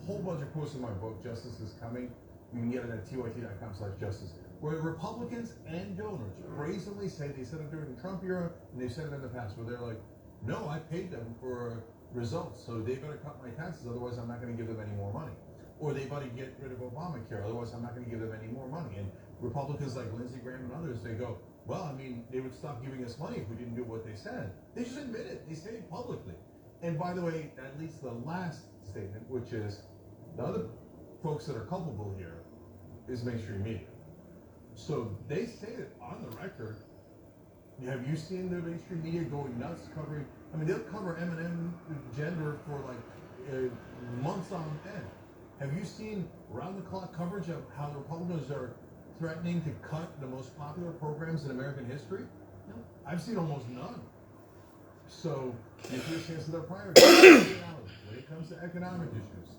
whole bunch of posts in my book, Justice is Coming. You can get it at tyt.com/justice. Where Republicans and donors brazenly say, they said it during the Trump era, and they've said it in the past, where they're like, no, I paid them for results, so they better cut my taxes, otherwise I'm not going to give them any more money. Or they better get rid of Obamacare, otherwise I'm not going to give them any more money. And Republicans like Lindsey Graham and others, they go, well, I mean, they would stop giving us money if we didn't do what they said. They just admit it. They say it publicly. And by the way, at least the last statement, which is the other folks that are culpable here, is mainstream media. So they say it on the record. Have you seen the mainstream media going nuts covering? I mean, they'll cover Eminem gender for like months on end. Have you seen round-the-clock coverage of how the Republicans are threatening to cut the most popular programs in American history? No. I've seen almost none. So, give your chance to their priorities. When it comes to economic issues,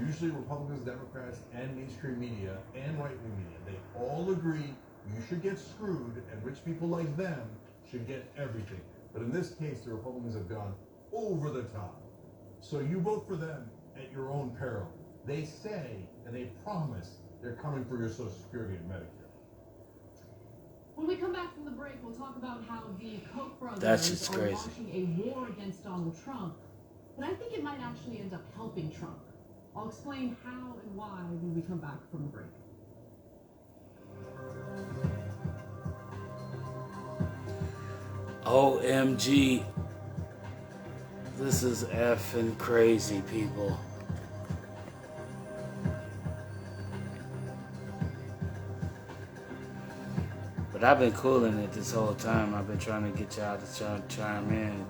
usually Republicans, Democrats, and mainstream media, and right-wing media, they all agree you should get screwed, and rich people like them should get everything. But in this case, the Republicans have gone over the top. So you vote for them at your own peril. They say, and they promise, they're coming for your Social Security and Medicare. When we come back from the break, we'll talk about how the Koch brothers That's just are crazy. launching a war against Donald Trump. But I think it might actually end up helping Trump. I'll explain how and why when we come back from the break. OMG. This is effing crazy, people. But I've been cooling it this whole time. I've been trying to get y'all to chime in.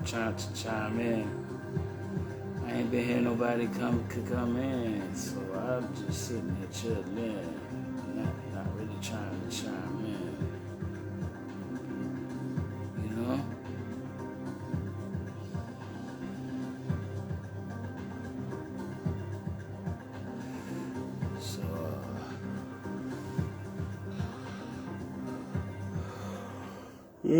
I ain't been hearing nobody come in, so I'm just sitting here chilling, not really trying to chime in. You know? So, Now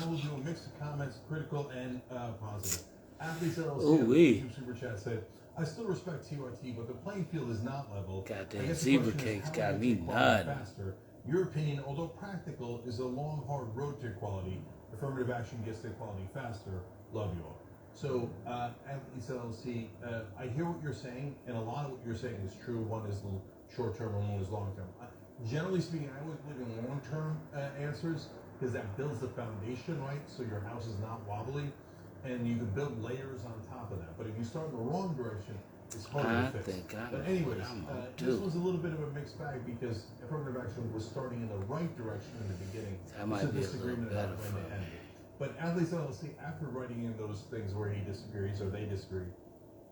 we'll do a mix of comments, critical and positive. Athletes LLC YouTube Super Chat said, I still respect TRT, but the playing field is not level. Goddamn zebra cakes got me nutting. Your opinion, although practical, is a long, hard road to equality. Affirmative action gets to equality faster. Love you all. So, Athletes LLC, I hear what you're saying, and a lot of what you're saying is true. One is short-term and one is long-term. Generally speaking, I always believe in long-term answers because that builds the foundation, right? So your house is not wobbly, and you can build layers on top of that. But if you start in the wrong direction, it's hard to fix. But anyways, this was a little bit of a mixed bag because affirmative action was starting in the right direction in the beginning. That might be a little better for me. But Athletes LLC, after writing in those things where he disagrees or they disagree,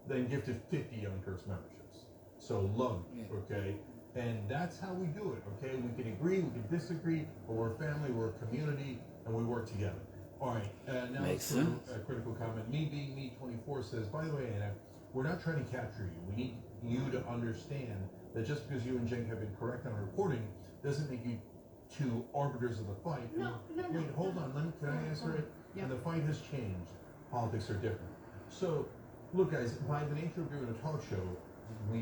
then gifted 50 Young Turks memberships. So love you, okay? And that's how we do it, okay? We can agree, we can disagree, but we're a family, we're a community, and we work together. All right, now let's do a critical comment. Me being me 24 says, by the way, Anna, we're not trying to capture you. We need you to understand that just because you and Jen have been correct on reporting doesn't make you two arbiters of the fight. Wait, hold on, can I answer it? And the fight has changed. Politics are different. So, look guys, by the nature of doing a talk show, we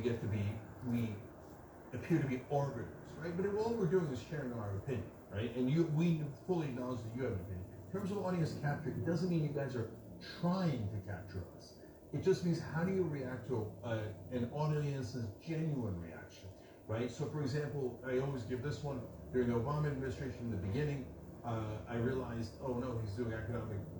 appear to be arbiters, right? But all we're doing is sharing our opinion, right? And we fully acknowledge that you have an opinion. In terms of audience capture, it doesn't mean you guys are trying to capture us. It just means how do you react to an audience's genuine reaction, right? So for example, I always give this one, during the Obama administration in the beginning, I realized, oh no, he's doing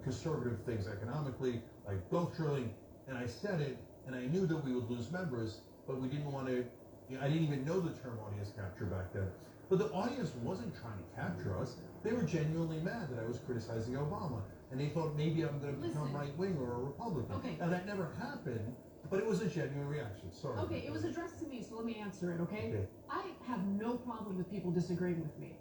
conservative things economically, like wealth drilling, and I said it, and I knew that we would lose members, but we didn't want to, I didn't even know the term audience capture back then. But the audience wasn't trying to capture us. They were genuinely mad that I was criticizing Obama. And they thought maybe I'm going to become right-wing or a Republican. Okay. Now, that never happened, but it was a genuine reaction. Sorry. Okay, it was addressed to me, so let me answer it, okay? I have no problem with people disagreeing with me.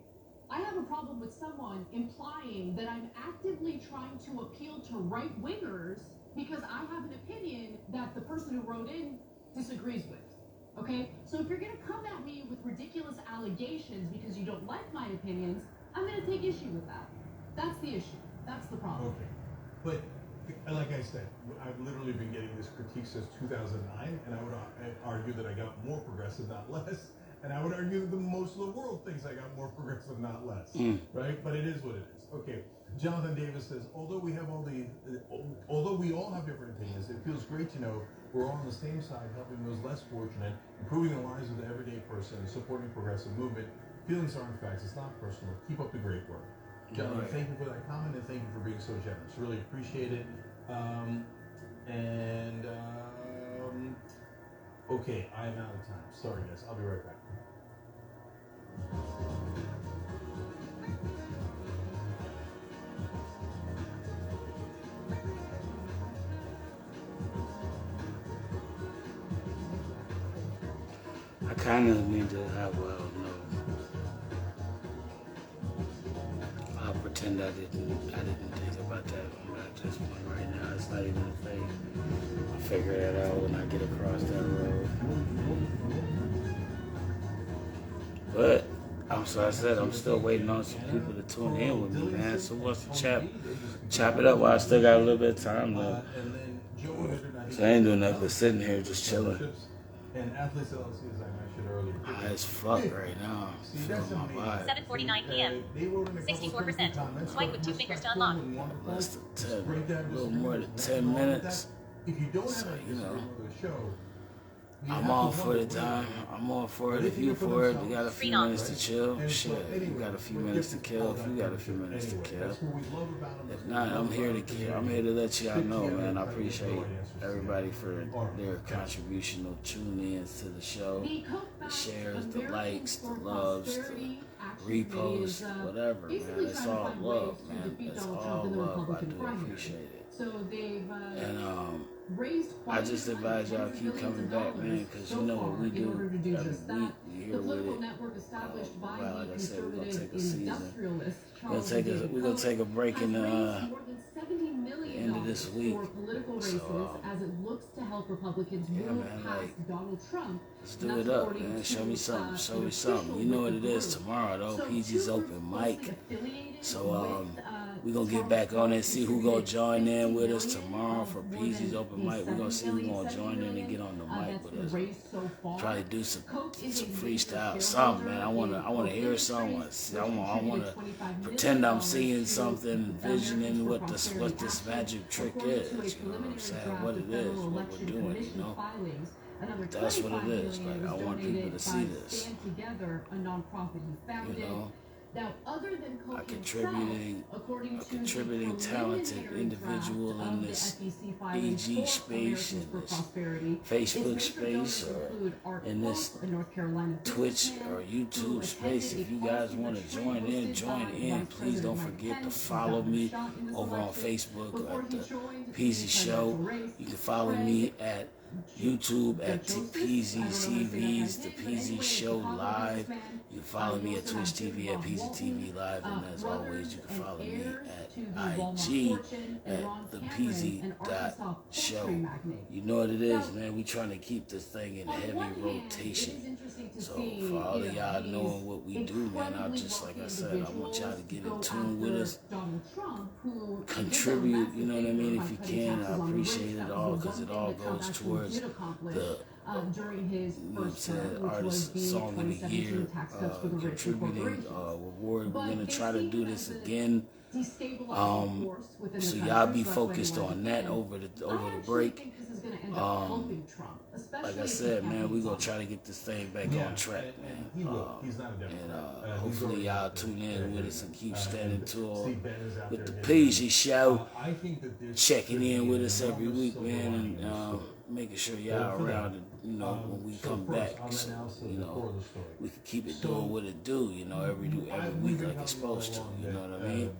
I have a problem with someone implying that I'm actively trying to appeal to right-wingers because I have an opinion that the person who wrote in disagrees with. Okay, so if you're going to come at me with ridiculous allegations because you don't like my opinions, I'm going to take issue with that. That's the issue. That's the problem. Okay. But like I said, I've literally been getting this critique since 2009, and I would argue that I got more progressive, not less. And I would argue that most of the world thinks I got more progressive, not less. Right? But it is what it is. Okay. Jonathan Davis says, although we all have different opinions, it feels great to know we're all on the same side, helping those less fortunate, improving the lives of the everyday person, and supporting progressive movement. Feelings aren't facts. It's not personal. Keep up the great work. Gentlemen, thank you for that comment, and thank you for being so generous. Really appreciate it. Okay, I'm out of time. Sorry, guys. I'll be right back. I kind of need to have, I'll pretend I didn't think about that at this point right now. It's not even a thing. I'll figure that out when I get across that road. But I said I'm still waiting on some people to tune in with me, man. So wants to chop it up while I still got a little bit of time left. So I ain't doing nothing but sitting here just chilling. And Athletes LLC, as I mentioned earlier, high as fuck right now. Feeling my vibe. 7:49 p.m. 64%. Swipe with 2 fingers to unlock. Less than 10, a little more than 10 minutes. So, you know, I'm all for the time. I'm all for it. If you for it, you got a few minutes to chill. Shit, you got a few minutes to kill. If you got a few minutes to kill. If not, I'm here to kill. I'm here to let y'all know, man. I appreciate everybody for their contribution of tuning in to the show, the shares, the likes, the loves, the repost, whatever, man. basically It's trying to all find love, ways to man. defeat It's Donald all Trump in the love. I Republican do primary. appreciate it. So they've And raised I just advise y'all keep coming back, man, because you know what we do every week. We here the with political it. network established by Well, the like I said, we're gonna conservative take a season. industrialist We're Charles gonna David take a break in has the raised more than $70 million end of this week. for political races So, as it looks to help Republicans yeah, move man, past like, Donald Trump. let's do it up, man. Show me something. Show me something. You know what it is tomorrow, though. So PG's open mic. affiliated So with, we're gonna get back on it, see who gonna join in with us tomorrow for PG's open mic. We're gonna see who gonna join in and get on the mic with us. Try to do some freestyle, something, man. I wanna hear something. I wanna pretend I'm seeing something, envisioning what this magic trick is. You know what I'm saying? What it is, what we're doing. You know. That's what it is. Like, I want people to see this. Stand Together, a nonprofit he founded. You know, Now, other than Koch a contributing talented individual in this EG space, in this Facebook space, or in this Twitch or YouTube space. If you guys want to join in. Please don't forget to follow me over on Facebook at the Peasy Show. You can follow me at YouTube at Peasy TV's The Peasy Show Live. You can follow me at Twitch TV at Peasy TV Live, and as always, you can follow me at IG at The Peasy Show. You know what it is, man. We trying to keep this thing in heavy rotation. So for all of y'all knowing what we do, man, like I said, I want y'all to get in tune with us. Contribute, you know what I mean, if you can. I appreciate it all, because it all goes towards the during his first term, which artist was song of the year, contributing award. We're gonna try to do this again. So y'all be focused on that over the break. Like I said, man, we're gonna try to get this thing back on track, man. And hopefully y'all tune in with us and keep standing tall with the Peasy Show, checking in with us every week, man, and making sure y'all around, when we come back, so, we can keep it doing what it do, every week like it's supposed to, you know what I mean?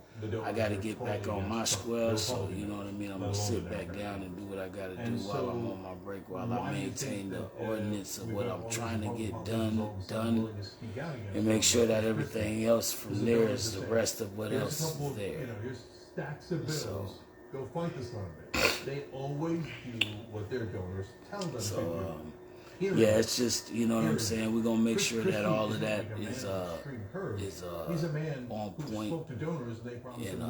I gotta get back on my square, so, you know what I mean? I'm gonna sit back down and do what I gotta do while I'm on my break, while I maintain the ordinance of what I'm trying to get done, and make sure that everything else from there is the rest of what else is there. So, go fight the son of it. They always do what their donors tell them to do. Yeah, it's just, you know what I'm saying, we're gonna make sure that all of that is on point, and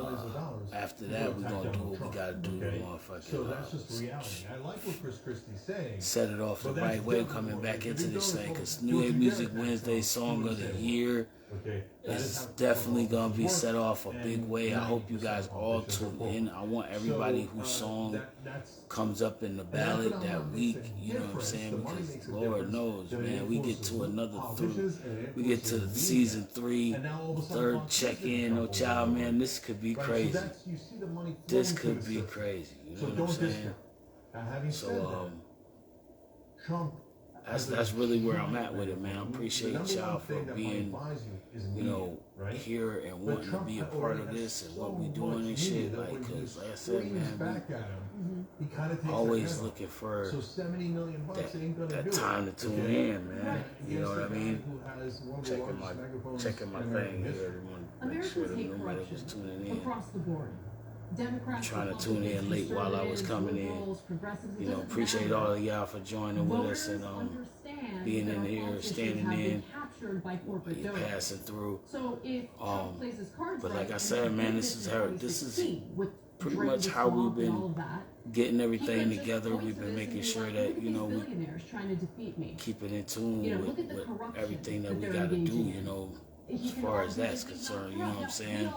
after that we're gonna do what we gotta do to motherfucking I like what Chris Christie's saying. set it off the right way, coming back into this thing, because New Age Music Wednesday Song of the Year is definitely gonna be set off a big way. I hope you guys all tune in. I want everybody whose song comes up in the ballot that week, you know what I'm saying, because Lord knows, man, we get to season 3, third check-in, no child, man, this could be crazy. This could be crazy, you know what I'm saying? So, that's really where I'm at with it, man. I appreciate y'all for being, here and wanting to be a part of this and what we doing and shit. Like, cause like I said, man, we always looking for that time to tune in, man. You know what I mean? Checking my thing here to make sure that nobody was tuning in. Across the board. Democrats Trying to tune in late while I was coming in. Appreciate all of y'all for joining with us and being in here, standing in, passing through. But like I said, man, this is pretty much how we've been getting everything together. We've been making sure that, we keep it in tune with everything that we got to do, as far as that's concerned, you know what I'm saying?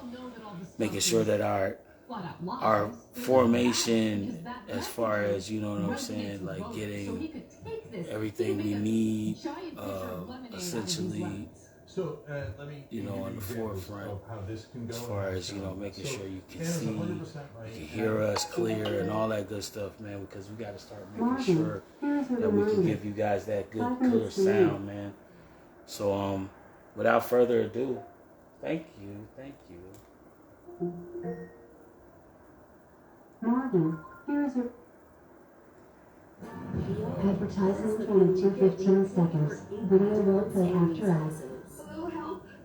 Making sure that our formation, as far as, you know what I'm saying, like getting everything we need, essentially, on the forefront, as far as, making sure you can see, you can hear us clear and all that good stuff, man, because we got to start making sure that we can give you guys that good, clear sound, man. So, without further ado, Thank you. Thank you. Morgan, here is your advertising in 15 seconds. Video will play after ads.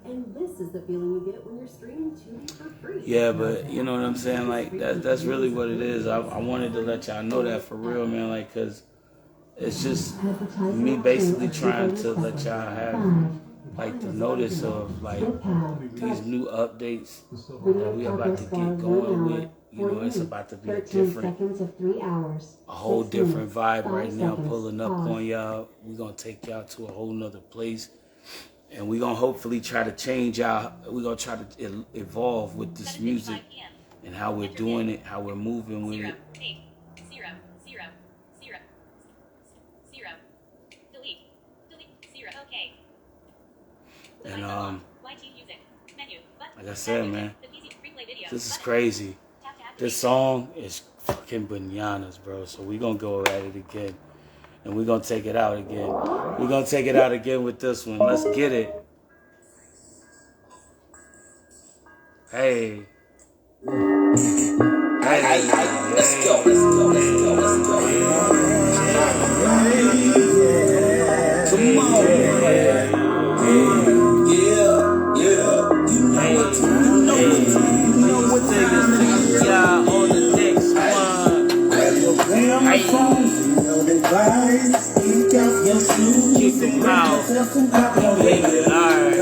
And this is the feeling you get when you're streaming Tubi for free. Yeah, but you know what I'm saying? Like, that's really what it is. I wanted to let y'all know that for real, man. Like, because it's just me basically trying to let y'all have, like, the notice of, like, these new updates that we about to get going with. You know, it's about to be a different, a whole different vibe right now pulling up on y'all. We're going to take y'all to a whole nother place. And we're going to hopefully try to change y'all. We're going to try to evolve with this music and how we're doing it, how we're moving with it. 0, 0, 0, 0. Delete. Delete. 0. Okay. And YT music. Menu. like I said, man, this is crazy. This song is fucking bananas, bro. So we're going to go at it again. And we're going to take it out again. We're going to take it out again with this one. Let's get it. Hey. Hey. Let's go. Let's go. Let's go. Let's go. Come on. Yeah. You know what to do. You know what to do. Yeah, on the next one. Hey. Keep them out. Baby, alright.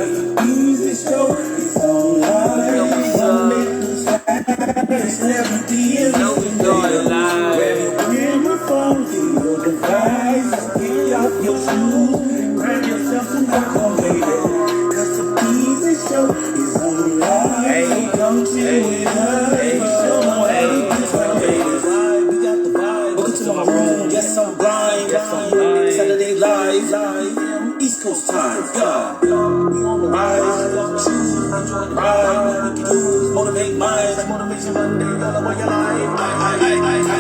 Know we going live. Grab your shoes, grab yourself some popcorn, baby. Cause the easy show is online. Hey, come chill with us. We got the vibe. Welcome to my room. Guess I'm blind. Saturday live. East Coast time. Yeah. We on the rise. Choose. Enjoy the ride. What we can do is motivate minds. Motivation Monday. All about your life. I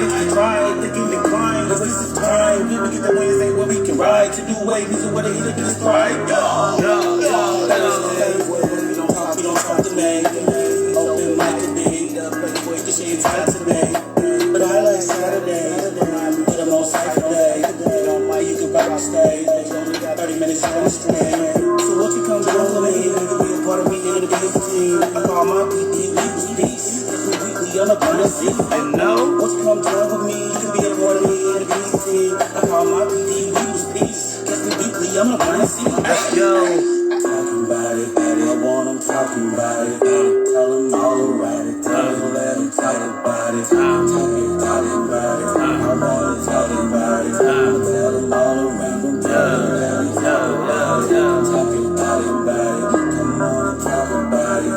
used to try. Thinking decline. The waste of time. We get the Wednesday where we can ride. To do way. Music where the heat of this strike. We don't talk to me. Open mic to me. The playboy can shade time today. But I like Saturday. But I'm on Saturday. Why you can back on stage. They only got 30 minutes on the stream. So what you come down with me? You can be a part of me in the biggest team. I call my PD, we was peace. Weekly, I'm a currency. And no, what you come down with me? You can be a part of me in the biggest team. I call my PD, we was peace. Guess me weekly, I'm a currency. Let's go. Talking about it, baby, I want them talking about it. Tell them all around it. Tell them let them talk about it. Talking about it. I want them talking about it. Tell them all around them. Tell them let them talk about it. Talking about it. Come on and talk about it.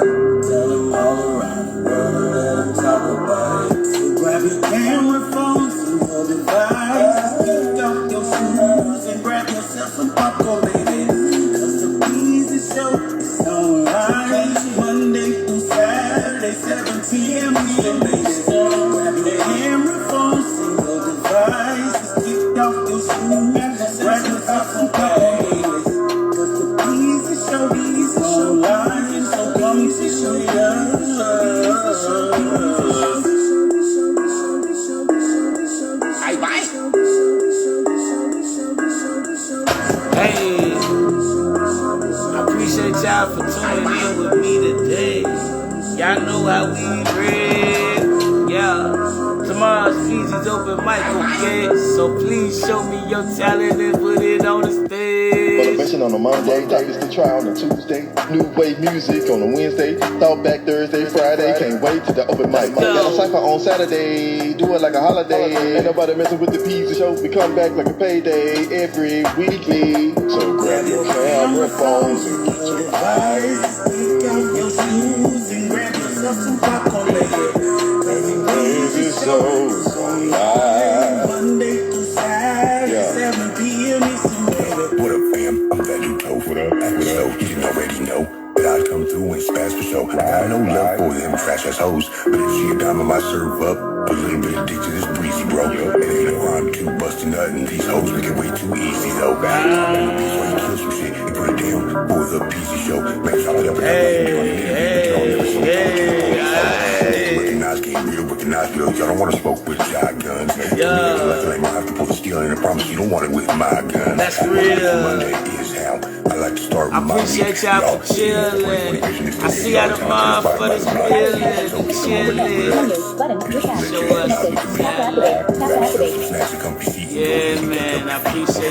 Tell them all around the world and let them talk about it. So grab your camera phones and your device. Kick off your shoes and grab yourself some popcorn, baby. Show is online Monday through Saturday, 7 p.m. Eastern. Grab your camera phone, sing your device, kick off your shoes, grab yourself some popcorn. Cause the easy show is online, so come easy show Hey. Appreciate y'all for tuning in with me today. Y'all know how we read. Yeah. Tomorrow's Feezy's open mic, okay? So please show me your talent and put it on the stage. Motivation on a Monday, Davis to try on a Tuesday. New wave music on a Wednesday. Thought back Thursday, Friday. Can't wait to the open mic. Got a cypher on Saturday. Do it like a holiday. Ain't nobody messing with the Peasy show. We come back like a payday every weekly. So grab your camera phones and get your device. Pick out your shoes and grab yourself some popcorn, baby. Crazy shows online. Monday through Saturday, 7 p.m. Eastern, baby. What up, fam? I'm glad you drove. What up? You didn't already know that I'd come through and spaz for show. I I no love for them trash ass hoes, but if she a dime, I might serve up a little bit of dick to this breezy, bro. And if you know I'm too busting nothing, these hoes make it way too easy, though. I'm in the beach while you kill some shit and put it down for the PC show. Man, chop it up and recognize game real, recognize real. Y'all don't want to smoke with shotguns. Yeah. Like I have to pull the steel in and promise you don't want it with my gun. That's real. Monday is how I like to start I appreciate y'all for chilling. I see how the motherfuckers feeling. Chilling. Button. Your cast. Show us. Tap to activate. Tap to activate. Snatch and come see. Yeah, man. I appreciate